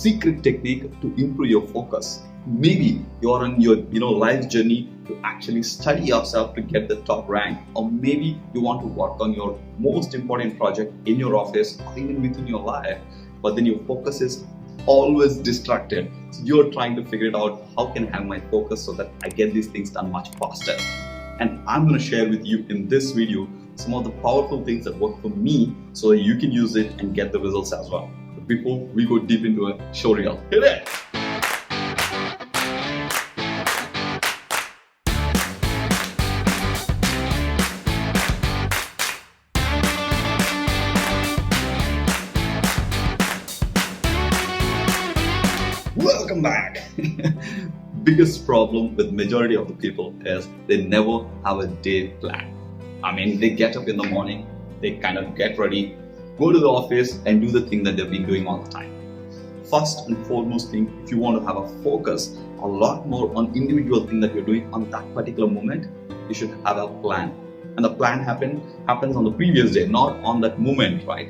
secret technique to improve your focus. Maybe you're on your life journey to actually study yourself to get the top rank, or maybe you want to work on your most important project in your office or even within your life, but then your focus is always distracted. So you're trying to figure it out, how can I have my focus so that I get these things done much faster? And I'm going to share with you in this video some of the powerful things that work for me so that you can use it and get the results as well. But before we go deep into a show reel, hit it! Welcome back. Biggest problem with majority of the people is they never have a day plan. I mean, they get up in the morning, they kind of get ready, go to the office and do the thing that they've been doing all the time. First and foremost thing, if you want to have a focus a lot more on individual thing that you're doing on that particular moment, you should have a plan. And the plan happens on the previous day, not on that moment, right?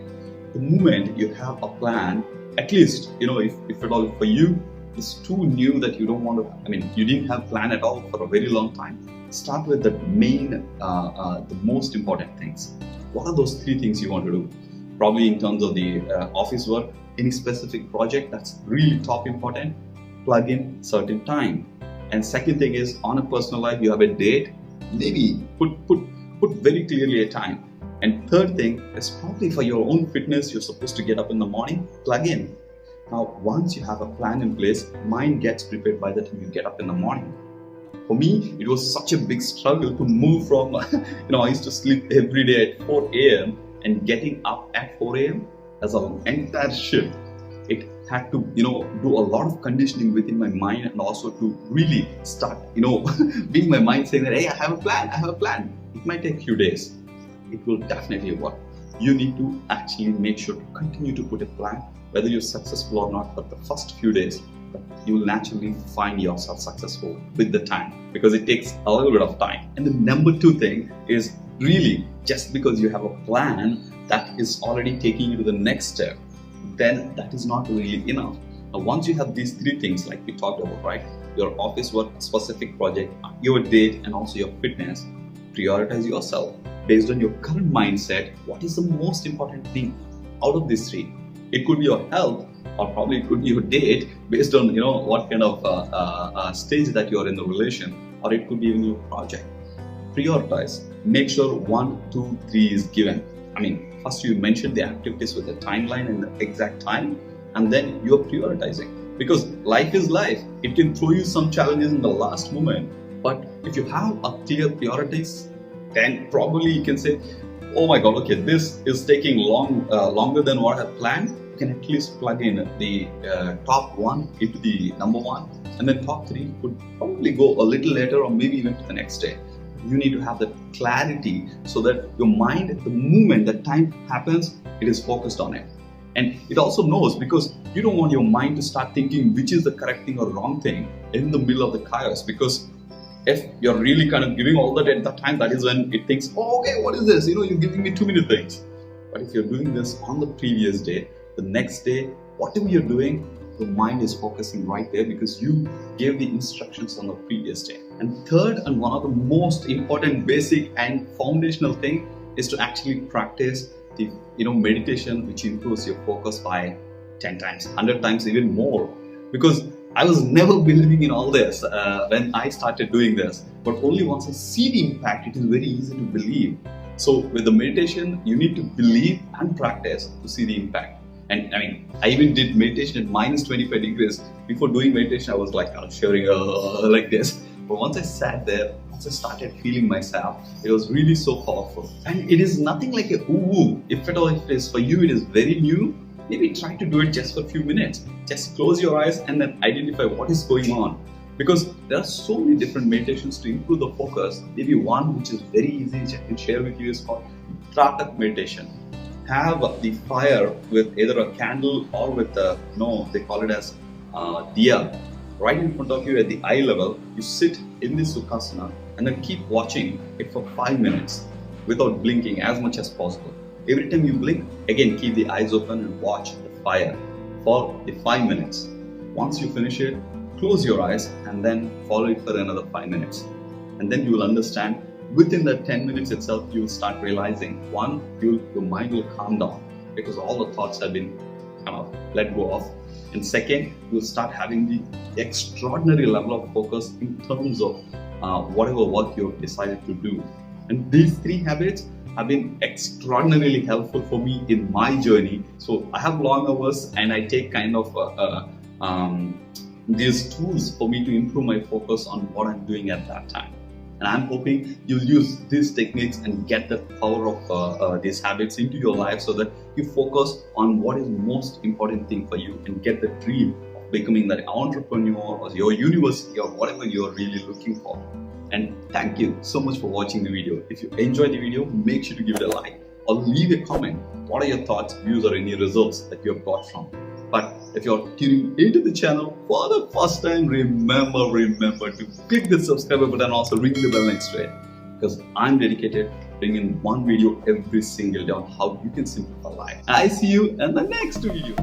The moment you have a plan, at least, if at all for you, it's too new that you don't want to, you didn't have plan at all for a very long time. Start with the main, the most important things. What are those 3 things you want to do? Probably in terms of the office work, any specific project that's really top important, plug in certain time. And second thing is, on a personal life, you have a date, maybe put very clearly a time. And third thing is probably for your own fitness, you're supposed to get up in the morning, plug in. Now, once you have a plan in place, mind gets prepared by the time you get up in the morning. For me, it was such a big struggle to move from, I used to sleep every day at 4 a.m. and getting up at 4 a.m. as an entire shift. It had to, do a lot of conditioning within my mind, and also to really start, being my mind saying that, hey, I have a plan. It might take a few days. It will definitely work. You need to actually make sure to continue to put a plan, whether you're successful or not for the first few days, but you will naturally find yourself successful with the time, because it takes a little bit of time. And the number 2 thing is, really, just because you have a plan that is already taking you to the next step, then that is not really enough. Now, once you have these 3 things like we talked about, right? Your office work, specific project, your date, and also your fitness, prioritize yourself based on your current mindset. What is the most important thing out of these 3? It could be your health, or probably it could be your date, based on what kind of stage that you're in the relation, or it could be even your project. Prioritize. Make sure 1, 2, 3 is given. First you mention the activities with the timeline and the exact time, and then you're prioritizing. Because life is life. It can throw you some challenges in the last moment, but if you have a clear priorities, then probably you can say, oh my God, okay, this is taking longer than what I had planned. You can at least plug in the top 1 into the number 1, and then top 3 could probably go a little later, or maybe even to the next day. You need to have that clarity so that your mind, the moment that time happens, it is focused on it. And it also knows, because you don't want your mind to start thinking which is the correct thing or wrong thing in the middle of the chaos. Because if you're really kind of giving all that at that time, that is when it thinks, oh, okay, what is this? You're giving me too many things. But if you're doing this on the previous day, the next day, whatever you're doing, the mind is focusing right there because you gave the instructions on the previous day. And third, and one of the most important, basic and foundational thing is to actually practice the meditation, which improves your focus by 10 times, 100 times, even more. Because I was never believing in all this when I started doing this, but only once I see the impact, it is very easy to believe. So with the meditation, you need to believe and practice to see the impact. And I even did meditation at minus 25 degrees. Before doing meditation, I was like shivering like this. But once I sat there, once I started feeling myself, it was really so powerful. And it is nothing like a woo-woo. If at all it is for you, it is very new. Maybe try to do it just for a few minutes. Just close your eyes and then identify what is going on. Because there are so many different meditations to improve the focus. Maybe one which is very easy, which I can share with you, is called Tratak meditation. Have the fire with either a candle or with they call it as diya, right in front of you at the eye level. You sit in this Sukhasana and then keep watching it for 5 minutes without blinking as much as possible. Every time you blink, again keep the eyes open and watch the fire for the 5 minutes. Once you finish it, close your eyes and then follow it for another 5 minutes. And then you will understand within the 10 minutes itself, you will start realizing, one, your mind will calm down because all the thoughts have been kind of let go of. And second, you'll start having the extraordinary level of focus in terms of whatever work you've decided to do. And these 3 habits have been extraordinarily helpful for me in my journey. So I have long hours and I take kind of these tools for me to improve my focus on what I'm doing at that time. And I'm hoping you'll use these techniques and get the power of these habits into your life so that you focus on what is most important thing for you and get the dream of becoming that entrepreneur or your university or whatever you're really looking for. And thank you so much for watching the video. If you enjoyed the video, make sure to give it a like or leave a comment. What are your thoughts, views, or any results that you have got from? But if you're tuning into the channel for the first time, remember to click the subscribe button and also ring the bell next to it. Because I'm dedicated to bringing one video every single day on how you can simplify life. I see you in the next video.